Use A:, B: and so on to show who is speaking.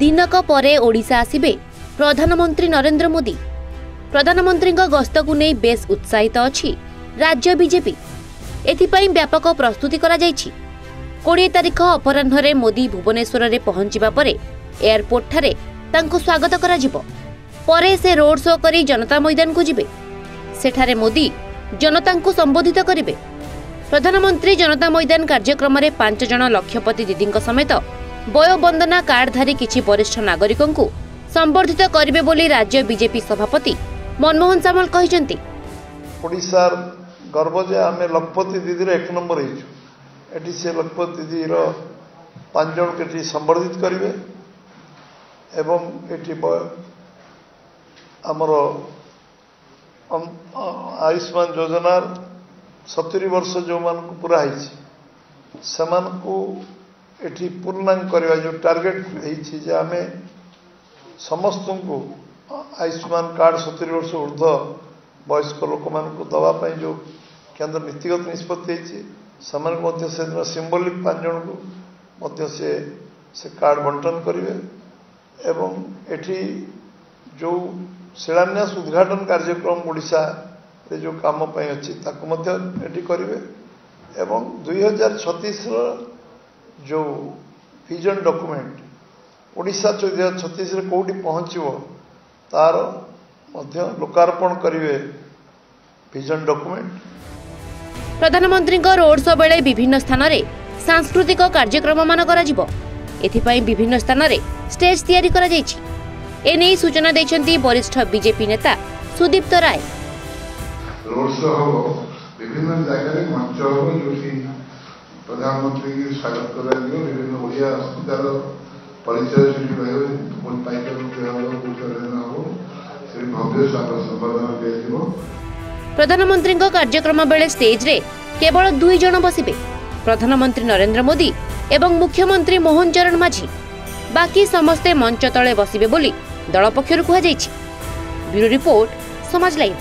A: दिनक परे ओडिशा आसिबे प्रधानमंत्री नरेंद्र मोदी। प्रधानमंत्री गस्त को नहीं बेस उत्साहित अछि राज्य बीजेपी। एथिपाई व्यापक प्रस्तुति करा जायछि। 20 तारिख अपराह्न मोदी भुवनेश्वर रे पहुंचिबा परे एयरपोर्ट ठारे तांको स्वागत करा जिवो। परे से रोड शो करी जनता मैदान को जिबे। सेठारे मोदी जनता को संबोधित करिवे। प्रधानमंत्री जनता मैदान कार्यक्रम में 5 जन लक्षपति दीदी समेत वयोवंदना कार्डधारी किछि वरिष्ठ नागरिकों को संबर्धित करिवे बोली राज्य बीजेपी सभापति मनमोहन सामल कहिसेंती।
B: ओडिशा गर्व जे आमे लखपति दीदी रे 1 नंबर हिचु। एटी से लखपति दीदी रो 5 जन के संबर्धित करिवे एवं एटी हमरो आयुष्मान योजना 70 वर्ष जो मान को पूरा है समान को एठी पूर्णांग करवा जो टार्गेट है जे आमे समस्त को आयुष्मान कार्ड 70 वर्ष ऊर्ध्व वयस्क लोक मान को दवा पाई जो केंद्र नीतिगत निष्पत्ति है समान को से सिंबलिक 5 जन को मध्य से कार्ड बंटन करिवे एवं एठी जो शिलान्यास उद्घाटन कार्यक्रम ओडिशा रे जो काम पई अछि ताको मध्य एठी करिवे एवं 2036 रो जो विजन डॉक्यूमेंट ओडिशा 2036 रे कोठी पहुंचिबो तार मध्य लोकार्पण करिवे विजन डॉक्यूमेंट।
A: प्रधानमंत्री रोड शो बेले विभिन्न स्थान रे सांस्कृतिक कार्यक्रम मान करा जिवो। एथिपाई विभिन्न स्थान रे स्टेज तैयारी करा जायछि। एने सूचना दैछन्ती वरिष्ठ बीजेपी नेता सुदीप्त राय।
C: रोड शो हो विभिन्न जगह रे मंच हो जोठी प्रधानमंत्री की स्वागत करा दियो विभिन्न ओडिया अस्पताल परिचय से रहे कोन पाइकर केवल पूछले ना हो से भव्य स्वागत संबर्धना दे दियो।
A: प्रधानमंत्री कार्यक्रम बेले स्टेज रे केवल 2 जन बसिबे, प्रधानमंत्री नरेंद्र मोदी एवं मुख्यमंत्री मोहन चरण माझी। बाकी समस्ते मंच तले बसिबे बोली दल पक्षरु कुहा जायछि। ब्यूरो रिपोर्ट समाज लाइव।